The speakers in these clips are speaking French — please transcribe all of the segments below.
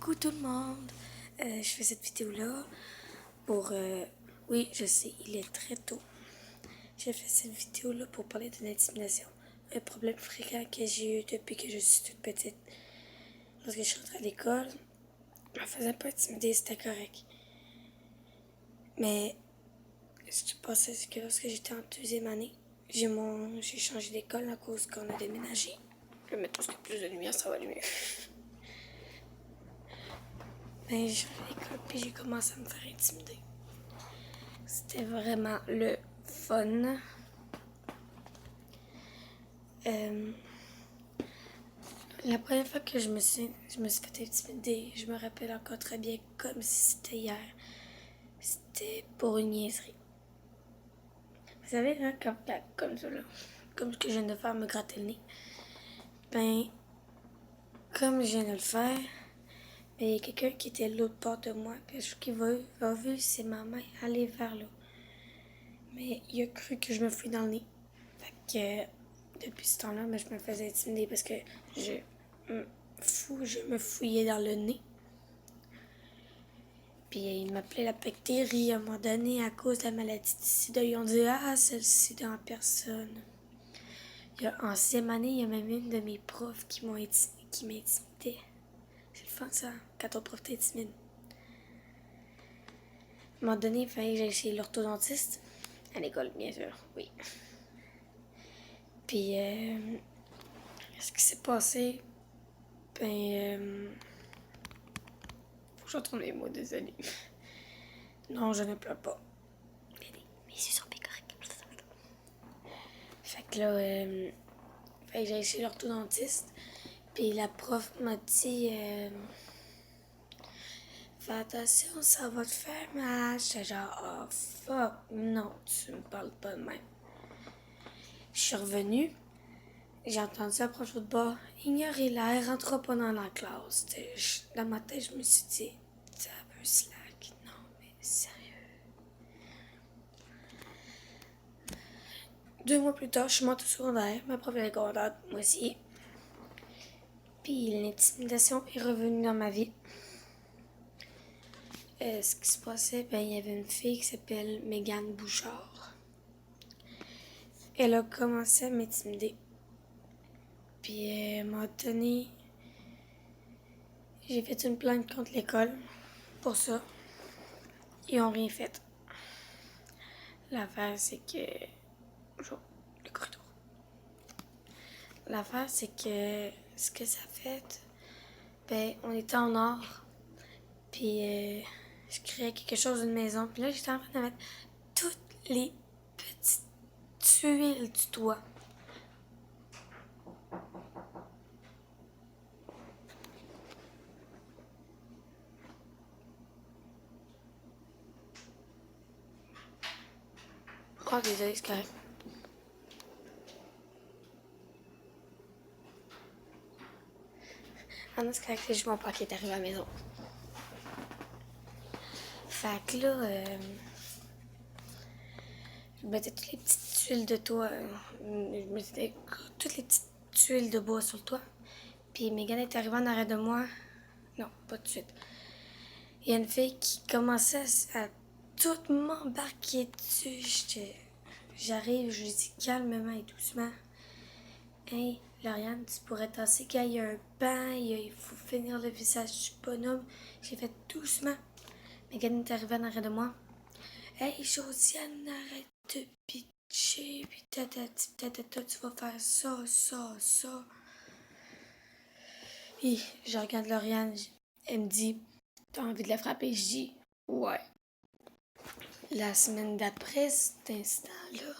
Coucou tout le monde! Je fais cette vidéo-là pour... oui, je sais, il est très tôt. J'ai fait cette vidéo-là pour parler d'une intimidation. Un problème fréquent que j'ai eu depuis que je suis toute petite. Lorsque je suis rentrée à l'école, je me faisais pas intimider, c'était correct. Mais ce qui passait, c'est que lorsque j'étais en deuxième année, j'ai changé d'école à cause qu'on a déménagé. Je vais mettre parce que plus de lumière, ça va aller mieux. Ben, j'ai changé d'école puis j'ai commencé à me faire intimider. C'était vraiment le fun. La première fois que je me suis fait intimider, je me rappelle encore très bien comme si c'était hier. C'était pour une niaiserie. Vous savez, là, comme ça, là, comme ce que je viens de faire, me gratter le nez. Ben, comme je viens de le faire, ben, il y a quelqu'un qui était de l'autre bord de moi, puis qui va vu c'est ma main aller vers là. Mais il a cru que je me fouille dans le nez. Fait que depuis ce temps-là, ben, je me faisais intimider parce que je me fouillais dans le nez. Puis il m'appelait la bactérie à un moment donné à cause de la maladie du sida. Ils ont dit « Ah, c'est le sida en personne ». En 6e année, il y a même une de mes profs qui m'intimidait. C'est le fun ça, quand ton prof t'intimide. À un moment donné, il fallait que j'aille chez l'orthodontiste. À l'école, bien sûr, oui. Puis, ce qui s'est passé, ben, faut que je retrouve les mots, désolé. Non, je ne pleure pas. Mes yeux sont bien corrects. Fait que là, fait que j'ai chez l'orthodontiste. Puis la prof m'a dit fais attention, ça va te faire mal. J'étais genre, oh fuck, non, tu me parles pas de même. Je suis revenue. J'ai entendu la prof de bas, ignorez-la, elle rentrera pas dans la classe. Dans ma tête, je me suis dit, ça veut slack. Non, mais sérieux. 2 mois plus tard, je suis montée au secondaire. Ma prof est contente, moi aussi. Puis l'intimidation est revenue dans ma vie. Ce qui se passait, ben, il y avait une fille qui s'appelle Mégane Bouchard. Elle a commencé à m'intimider. Puis elle m'a donné... J'ai fait une plainte contre l'école pour ça. Ils ont rien fait. L'affaire, c'est que... Bonjour, le corridor. L'affaire, c'est que ce que ça fait, ben, on était en or. Puis je créais quelque chose d'une maison. Puis là, j'étais en train de mettre toutes les petites tuiles du toit. Oh, désolé, c'est correct. Ah non, c'est correct, c'est juste mon père qui est arrivé à la maison. Fait que là, je mettais toutes les petites tuiles de toit. Je mettais toutes les petites tuiles de bois sur le toit. Puis Mégane est arrivée en arrière de moi. Non, pas tout de suite. Il y a une fille qui commençait à tout m'embarquer dessus. J'arrive, je lui dis calmement et doucement. Hey, Lauriane, tu pourrais tasser quand il y a un banc, il faut finir le visage du bonhomme. J'ai fait doucement. Mégane est arrivée en arrière de moi. Hey, Josiane, arrête de pitcher, puis tatata, tu vas faire ça, ça, ça. Puis, je regarde Lauriane, elle me dit, t'as envie de la frapper? Je dis, ouais. La semaine d'après cet instant-là,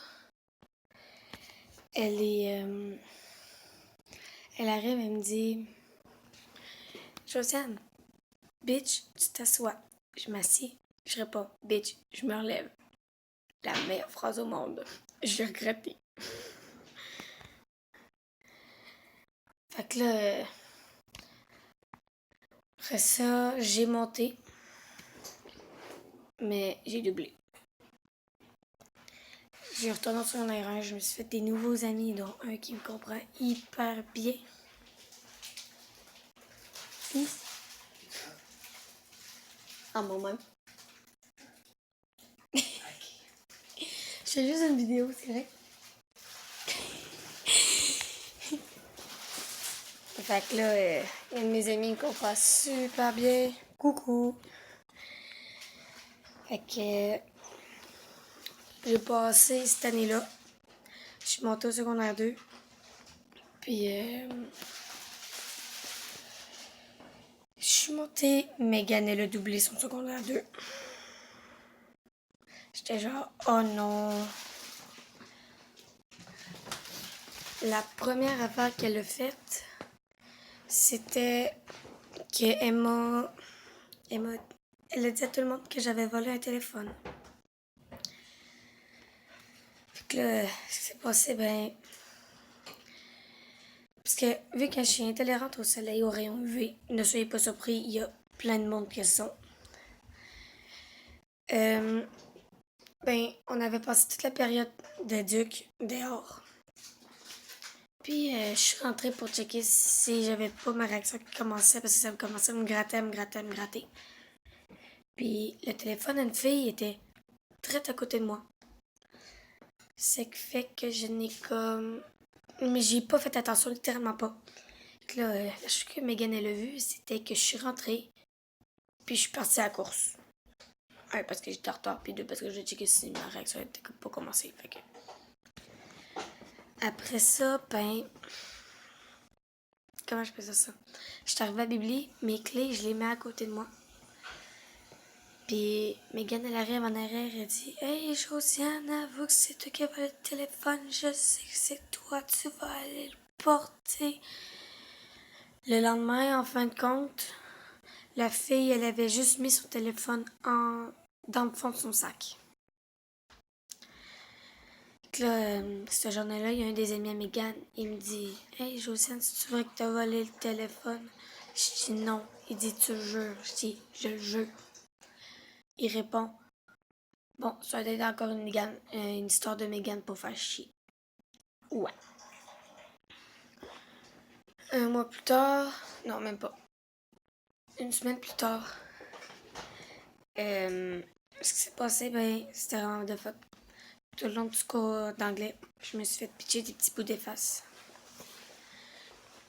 elle arrive, elle me dit, Josiane, bitch, tu t'assois. Je m'assieds, je réponds, bitch, je me relève. La meilleure phrase au monde. J'ai regretté. Fait que là, après ça, j'ai monté, mais j'ai doublé. J'ai retourné sur mon R1, je me suis fait des nouveaux amis, dont un qui me comprend hyper bien. en moi-même. Je fais juste une vidéo, c'est vrai. Fait que là, il y a de mes amis qu'on passe super bien. Coucou! Fait que j'ai passé cette année-là. Je suis montée au secondaire 2. Puis je suis montée, Megan, elle a doublé son secondaire 2. J'étais genre, oh non. La première affaire qu'elle a faite, c'était qu'elle elle a dit à tout le monde que j'avais volé un téléphone. Fait que là, ce qui s'est passé, ben... Parce que vu que je suis intolérante au soleil, au rayon UV, ne soyez pas surpris, il y a plein de monde qui le sont. Ben, on avait passé toute la période d'éduc dehors. Puis, je suis rentrée pour checker si j'avais pas ma réaction qui commençait, parce que ça me commençait à me gratter. Puis, le téléphone d'une fille était très à côté de moi. C'est que fait que je n'ai comme... Mais j'ai pas fait attention, littéralement pas. Donc là, la chose que Megan elle a vu, c'était que je suis rentrée, puis je suis partie à la course. Un, parce que j'étais en retard, puis deux, parce que j'ai checké si ma réaction était pas commencée. Fait que... Après ça, ben... Comment je faisais ça? J'étais arrivée à la Bibli, mes clés, je les mets à côté de moi. Puis Megan, elle arrive en arrière, elle dit « Hey, Josiane, avoue que c'est toi qui as volé le téléphone, je sais que c'est toi, tu vas aller le porter. » Le lendemain, en fin de compte, la fille, elle avait juste mis son téléphone dans le fond de son sac. Donc là, cette journée-là, il y a un des amis à Megan, il me dit « Hey, Josiane, c'est-tu vrai que t'as volé le téléphone? » Je dis « Non. » Il dit « Tu le jures? » Je dis « Je le jure. » Il répond « Bon, ça doit être encore une histoire de Megan pour faire chier. » Ouais. Un mois plus tard, non, même pas. Une semaine plus tard, ce qui s'est passé, ben, c'était vraiment de fuck. Tout le long du cours d'anglais, je me suis fait pitcher des petits bouts d'efface.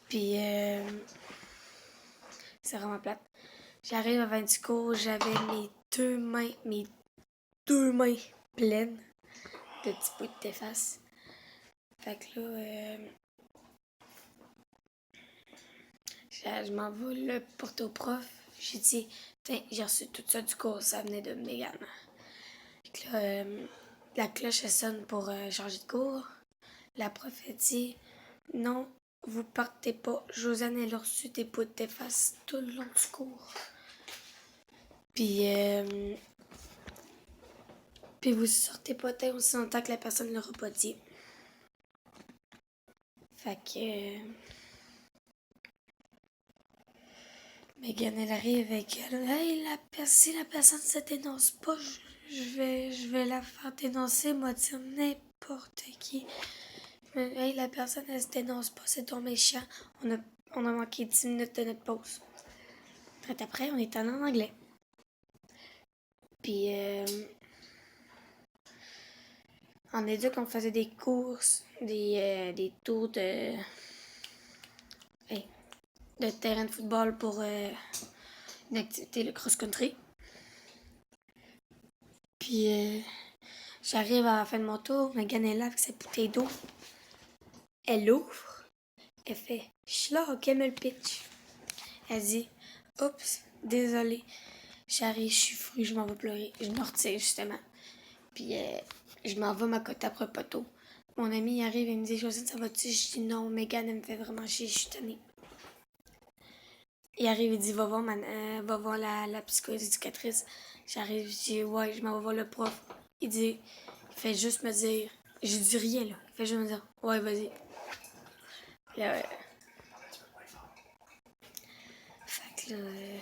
Puis, c'est vraiment plate. J'arrive à la fin du cours, j'avais mes deux mains pleines de petits bouts d'efface. Fait que là, je m'en vais le porter au prof. J'ai dit, tiens, j'ai reçu tout ça du cours, ça venait de Megan. Fait que là, la cloche, elle sonne pour changer de cours. La prof, elle dit, non, vous partez pas. Josiane, elle a reçu des bouts d'efface tout le long du cours. Puis vous sortez pas tant aussi longtemps que la personne ne l'aura pas dit. Fait que... Megan, elle arrive avec elle. Hey, si la personne se dénonce pas, je vais la faire dénoncer, moi, dire n'importe qui. Mais, hey, la personne, elle se dénonce pas, c'est ton méchant. On a manqué 10 minutes de notre pause. Très après, on est allé en anglais. Puis, en éduc, on faisait des courses, des tours de terrain de football pour une activité, le cross-country. Puis, j'arrive à la fin de mon tour, Megan est là avec sa bouteille d'eau. Elle l'ouvre, elle fait « Schlag, elle me le pitch. » Elle dit « Oups, désolée. » J'arrive, je suis fruit, je m'en vais pleurer. Je me retire, justement. Puis, je m'en vais ma cote après poteau. Mon ami il arrive et me dit « Josiane, ça va-tu? » Je dis « Non, Megan, elle me fait vraiment chier, je suis tannée. » Il arrive, il dit va voir la psycho-éducatrice. J'arrive, je dis ouais, je m'en vais voir le prof. Il fait juste me dire, je dis rien là. Il fait juste me dire ouais, vas-y. Puis là, fait que là,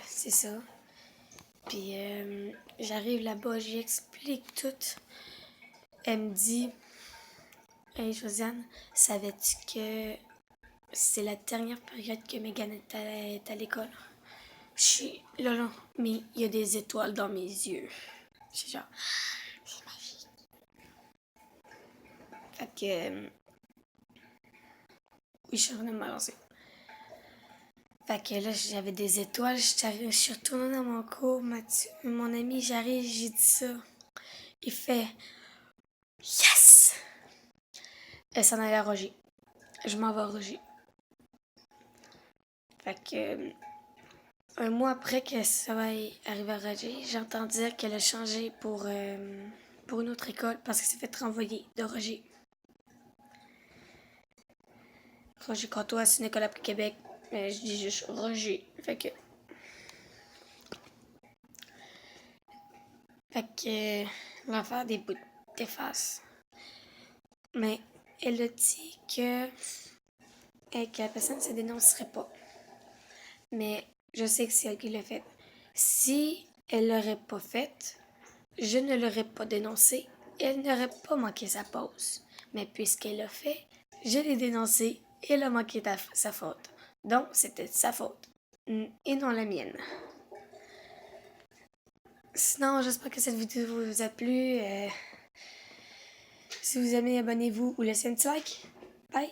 c'est ça. Puis j'arrive là-bas, j'explique tout. Elle me dit hey Josiane, savais-tu que c'est la dernière période que Megan est à l'école? Là, là, mais il y a des étoiles dans mes yeux. C'est genre, c'est magique. Fait que, oui, je suis en train de m'avancer. Fait que là, j'avais des étoiles, je suis retournée dans mon cours, mon ami, j'arrive, j'ai dit ça. Il fait yes! Elle s'en allait à Roger. Je m'en vais à Roger. Fait que, un mois après que ça va arriver à Roger, j'entends dire qu'elle a changé pour une autre école parce qu'elle s'est fait renvoyer de Roger. Roger Comtois, c'est une école après Québec. Mais je dis juste Roger. Fait que, on va faire des bouts d'efface. Mais elle a dit que la personne ne se dénoncerait pas. Mais je sais que c'est elle qui l'a fait. Si elle l'aurait pas fait, je ne l'aurais pas dénoncé. Elle n'aurait pas manqué sa pause. Mais puisqu'elle l'a fait, je l'ai dénoncé et elle a manqué sa faute. Donc, c'était sa faute et non la mienne. Sinon, j'espère que cette vidéo vous a plu. Si vous aimez, abonnez-vous ou laissez un petit like. Bye!